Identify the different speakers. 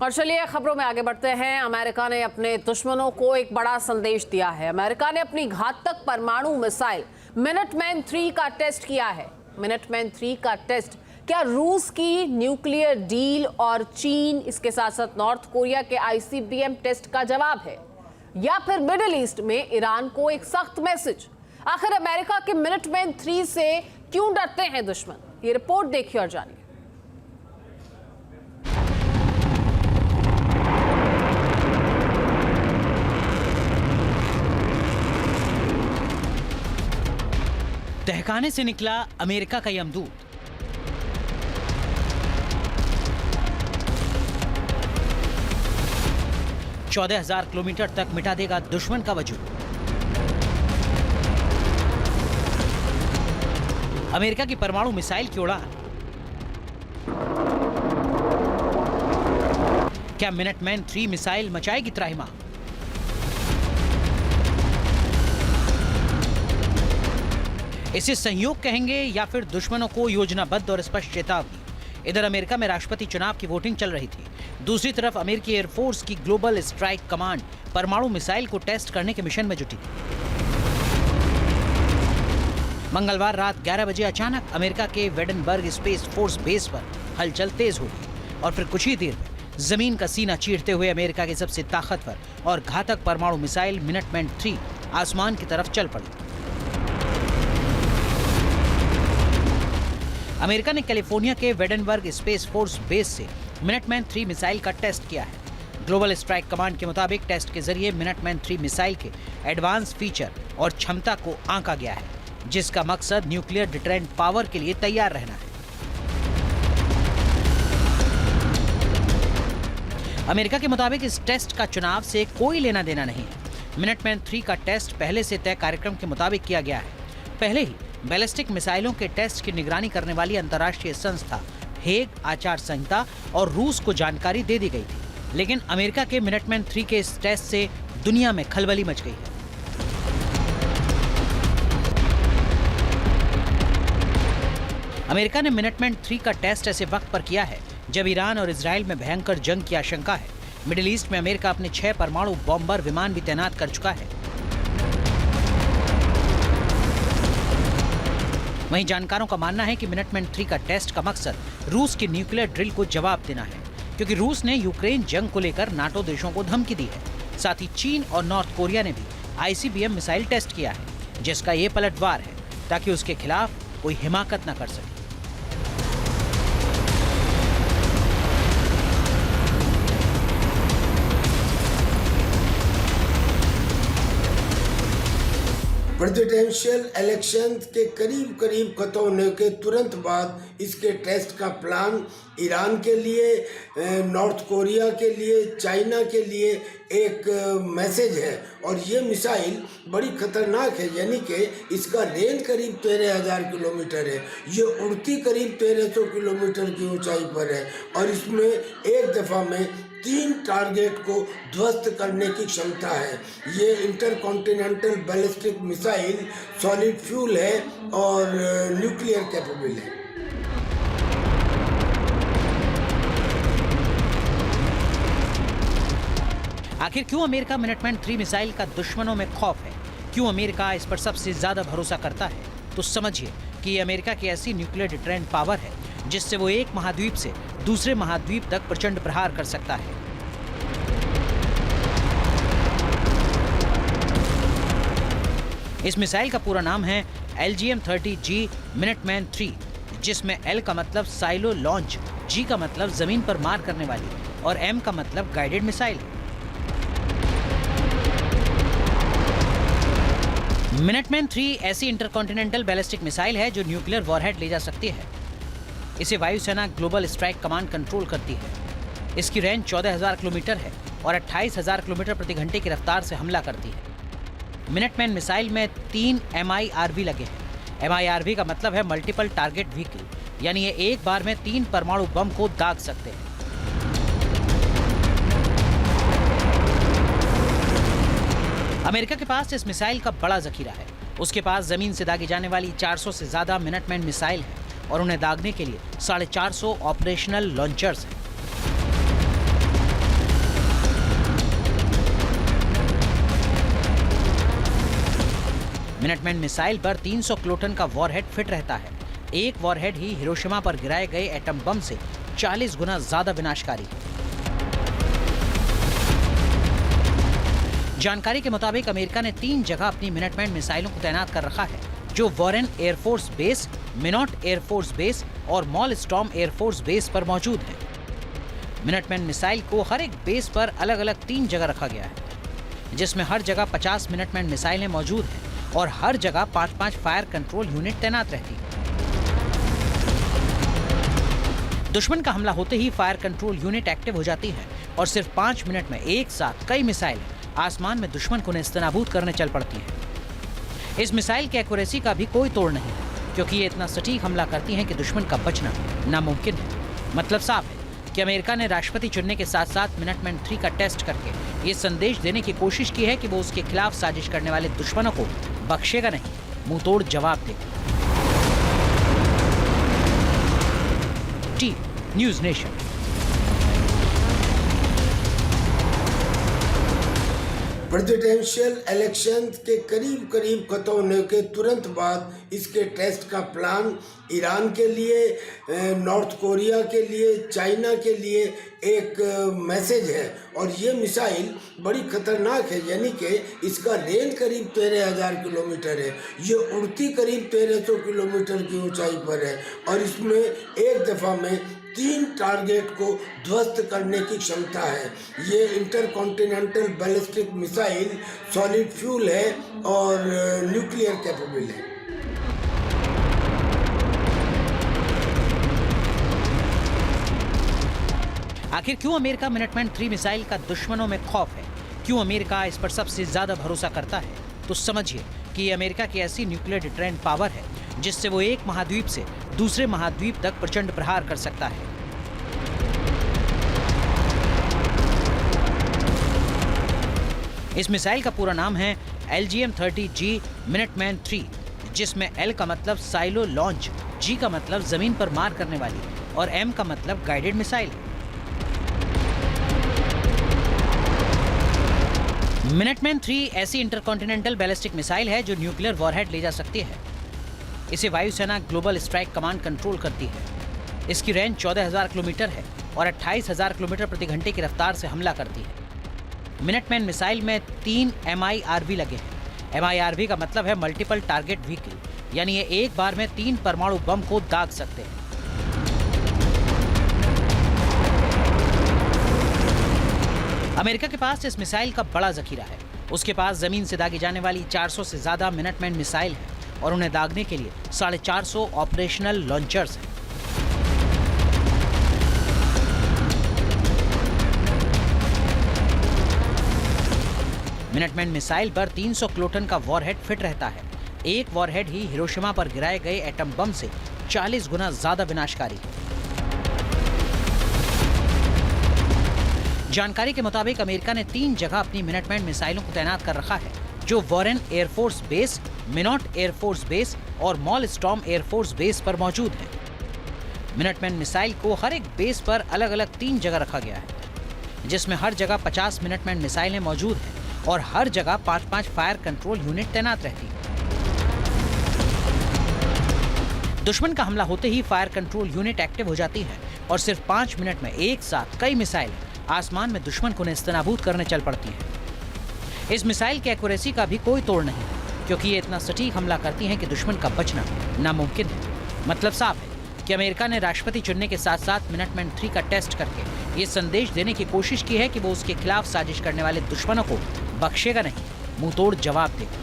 Speaker 1: और चलिए खबरों में आगे बढ़ते हैं। अमेरिका ने अपने दुश्मनों को एक बड़ा संदेश दिया है। अमेरिका ने अपनी घातक परमाणु मिसाइल मिनटमैन 3 का टेस्ट किया है। मिनटमैन 3 का टेस्ट क्या रूस की न्यूक्लियर डील और चीन, इसके साथ साथ नॉर्थ कोरिया के आईसीबीएम टेस्ट का जवाब है, या फिर मिडिल ईस्ट में ईरान को एक सख्त मैसेज? आखिर अमेरिका के मिनटमैन 3 से क्यों डरते हैं दुश्मन? ये रिपोर्ट देखिए और जानिए।
Speaker 2: तहखाने से निकला अमेरिका का यमदूत। चौदह 14,000 किलोमीटर तक मिटा देगा दुश्मन का वजूद। अमेरिका की परमाणु मिसाइल की उड़ान। क्या मिनटमैन 3 मिसाइल मचाएगी त्राहिमाम? इसे संयोग कहेंगे या फिर दुश्मनों को योजनाबद्ध और स्पष्ट चेतावनी। इधर अमेरिका में राष्ट्रपति चुनाव की वोटिंग चल रही थी, दूसरी तरफ अमेरिकी एयरफोर्स की ग्लोबल स्ट्राइक कमांड परमाणु मिसाइल को टेस्ट करने के मिशन में जुटी थी। मंगलवार रात 11 बजे अचानक अमेरिका के वेडनबर्ग स्पेस फोर्स बेस पर हलचल तेज हो गई और फिर कुछ ही देर में जमीन का सीना चीरते हुए अमेरिका के सबसे ताकतवर और घातक परमाणु मिसाइल मिनटमैन 3 आसमान की तरफ चल पड़ी। अमेरिका ने कैलिफोर्निया के वेडनबर्ग स्पेस फोर्स बेस से मिनटमैन 3 मिसाइल का टेस्ट किया है। ग्लोबल स्ट्राइक कमांड के मुताबिक टेस्ट के जरिए मिनटमैन 3 मिसाइल के एडवांस फीचर और क्षमता को आंका गया है, जिसका मकसद न्यूक्लियर डिटरेंट पावर के लिए तैयार रहना है। अमेरिका के मुताबिक इस टेस्ट का चुनाव से कोई लेना देना नहीं है। मिनटमैन 3 का टेस्ट पहले से तय कार्यक्रम के मुताबिक किया गया है। पहले ही बैलिस्टिक मिसाइलों के टेस्ट की निगरानी करने वाली अंतर्राष्ट्रीय संस्था हेग आचार संहिता और रूस को जानकारी दे दी गई थी, लेकिन अमेरिका के मिनटमैन 3 के इस टेस्ट से दुनिया में खलबली मच गई है। अमेरिका ने मिनटमैन 3 का टेस्ट ऐसे वक्त पर किया है जब ईरान और इजराइल में भयंकर जंग की आशंका है। मिडिल ईस्ट में अमेरिका अपने 6 परमाणु बॉम्बर विमान भी तैनात कर चुका है। वहीं जानकारों का मानना है कि मिनटमैन 3 का टेस्ट का मकसद रूस की न्यूक्लियर ड्रिल को जवाब देना है, क्योंकि रूस ने यूक्रेन जंग को लेकर नाटो देशों को धमकी दी है। साथ ही चीन और नॉर्थ कोरिया ने भी आईसीबीएम मिसाइल टेस्ट किया है, जिसका ये पलटवार है ताकि उसके खिलाफ कोई हिमाकत न कर सके।
Speaker 3: प्रेसिडेंशियल इलेक्शन के करीब खत्म होने के तुरंत बाद इसके टेस्ट का प्लान ईरान के लिए, नॉर्थ कोरिया के लिए, चाइना के लिए एक मैसेज है। और ये मिसाइल बड़ी खतरनाक है, यानी कि इसका रेंज करीब 13,000 किलोमीटर है। ये उड़ती करीब 1300 किलोमीटर की ऊंचाई पर है और इसमें एक दफ़ा में 3 टारगेट को ध्वस्त करने की क्षमता है। ये intercontinental ballistic missile solid fuel है और न्यूक्लियर कैपेबल है।
Speaker 2: आखिर क्यों अमेरिका मिनटमैन 3 मिसाइल का दुश्मनों में खौफ है? क्यों अमेरिका इस पर सबसे ज्यादा भरोसा करता है? तो समझिए कि ये अमेरिका की ऐसी न्यूक्लियर डिटरेंट पावर है जिससे वो एक महाद्वीप से दूसरे महाद्वीप तक प्रचंड प्रहार कर सकता है। इस मिसाइल का पूरा नाम है LGM-30G मिनटमैन 3, जिसमें L का मतलब साइलो लॉन्च, G का मतलब जमीन पर मार करने वाली और M का मतलब गाइडेड मिसाइल है। मिनटमैन 3 ऐसी इंटरकॉन्टिनेंटल बैलिस्टिक मिसाइल है जो न्यूक्लियर वॉरहेड ले जा सकती है। इसे वायुसेना ग्लोबल स्ट्राइक कमांड कंट्रोल करती है। इसकी रेंज 14,000 किलोमीटर है और 28,000 किलोमीटर प्रति घंटे की रफ्तार से हमला करती है। मिनटमैन मिसाइल में 3 MIRV लगे हैं। MIRV का मतलब है मल्टीपल टारगेट व्हीकल, यानी ये एक बार में 3 परमाणु बम को दाग सकते हैं। अमेरिका के पास इस मिसाइल का बड़ा जखीरा है। उसके पास जमीन से दागी जाने वाली 400 से ज्यादा मिनटमैन मिसाइल है और उन्हें दागने के लिए 450 ऑपरेशनल लॉन्चर्स हैं। मिनटमैन मिसाइल पर 300 किलोटन का वॉरहेड फिट रहता है। एक वॉरहेड ही हिरोशिमा पर गिराए गए एटम बम से 40 गुना ज्यादा विनाशकारी है। जानकारी के मुताबिक अमेरिका ने 3 जगह अपनी मिनटमैन मिसाइलों को तैनात कर रखा है, जो Warren Air Force Base, Minot Air Force Base और मॉल स्टॉर्म एयरफोर्स बेस पर मौजूद है। मिनटमैन मिसाइल को हर एक बेस पर अलग अलग 3 जगह रखा गया है, जिसमें हर जगह 50 मिनटमैन मिसाइलें मौजूद हैं और हर जगह 5-5 फायर कंट्रोल यूनिट तैनात रहती है। दुश्मन का हमला होते ही फायर कंट्रोल यूनिट एक्टिव हो जाती है और सिर्फ 5 मिनट में एक साथ कई मिसाइलें आसमान में दुश्मन को नेस्तनाबूद करने चल पड़ती हैं। इस मिसाइल की एक्यूरेसी का भी कोई तोड़ नहीं है, क्योंकि ये इतना सटीक हमला करती हैं कि दुश्मन का बचना नामुमकिन है। मतलब साफ है कि अमेरिका ने राष्ट्रपति चुनने के साथ साथ मिनटमैन 3 का टेस्ट करके ये संदेश देने की कोशिश की है कि वो उसके खिलाफ साजिश करने वाले दुश्मनों को बख्शेगा नहीं, मुंह तोड़ जवाब देगा। T news nation.
Speaker 3: Presidential election के करीब खत्म होने के तुरंत बाद इसके टेस्ट का प्लान ईरान के लिए, नॉर्थ कोरिया के लिए, चाइना के लिए एक मैसेज है। और ये मिसाइल बड़ी खतरनाक है, यानी कि इसका रेंज करीब 13,000 किलोमीटर है। ये उड़ती करीब 1,300 किलोमीटर की ऊंचाई पर है और इसमें एक दफ़ा में 3 टारगेट को ध्वस्त करने की क्षमता है। ये intercontinental ballistic missile solid fuel है और न्यूक्लियर कैपेबल है।
Speaker 2: आखिर क्यों अमेरिका मिनटमैन 3 मिसाइल का दुश्मनों में खौफ है? क्यों अमेरिका इस पर सबसे ज्यादा भरोसा करता है? तो समझिए कि ये अमेरिका की ऐसी न्यूक्लियर डिटरेंट पावर है जिससे वो एक महाद्वीप से दूसरे महाद्वीप तक प्रचंड प्रहार कर सकता है। इस मिसाइल का पूरा नाम है LGM-30G मिनटमैन 3, जिसमें L का मतलब साइलो लॉन्च, G का मतलब जमीन पर मार करने वाली और M का मतलब गाइडेड मिसाइल है। मिनटमैन 3 ऐसी इंटरकॉन्टिनेंटल बैलिस्टिक मिसाइल है जो न्यूक्लियर वॉरहेड ले जा सकती है। इसे वायुसेना ग्लोबल स्ट्राइक कमांड कंट्रोल करती है। इसकी रेंज 14,000 किलोमीटर है और 28,000 किलोमीटर प्रति घंटे की रफ्तार से हमला करती है। मिनटमैन मिसाइल में 3 MIRV लगे हैं। MIRV का मतलब है मल्टीपल टारगेट व्हीकल, यानी ये एक बार में 3 परमाणु बम को दाग सकते हैं। अमेरिका के पास इस मिसाइल का बड़ा जखीरा है। उसके पास जमीन से दागी जाने वाली 400 से ज्यादा मिनटमैन मिसाइल है और उन्हें दागने के लिए 450 ऑपरेशनल लॉन्चर्स हैं। मिनटमैन मिसाइल पर 300 किलोटन का वॉरहेड फिट रहता है। एक वॉरहेड ही हिरोशिमा पर गिराए गए एटम बम से 40 गुना ज्यादा विनाशकारी है। जानकारी के मुताबिक अमेरिका ने 3 जगह अपनी मिनटमैन मिसाइलों को तैनात कर रखा है, जो Warren Air Force Base, Minot Air Force Base और मॉल स्टॉर्म एयरफोर्स बेस पर मौजूद है। मिनटमैन मिसाइल को हर एक बेस पर अलग अलग 3 जगह रखा गया है, जिसमें हर जगह 50 मिनटमैन मिसाइलें मौजूद हैं और हर जगह 5-5 फायर कंट्रोल यूनिट तैनात रहती है। दुश्मन का हमला होते ही फायर कंट्रोल यूनिट एक्टिव हो जाती है और सिर्फ 5 मिनट में एक साथ कई मिसाइल आसमान में दुश्मन को नेस्तनाबूद करने चल पड़ती हैं। इस मिसाइल की एक्यूरेसी का भी कोई तोड़ नहीं है, क्योंकि ये इतना सटीक हमला करती हैं कि दुश्मन का बचना नामुमकिन है। मतलब साफ है कि अमेरिका ने राष्ट्रपति चुनने के साथ साथ मिनटमैन 3 का टेस्ट करके ये संदेश देने की कोशिश की है कि वो उसके खिलाफ साजिश करने वाले दुश्मनों को बख्शेगा नहीं, मुंह तोड़ जवाब देगा।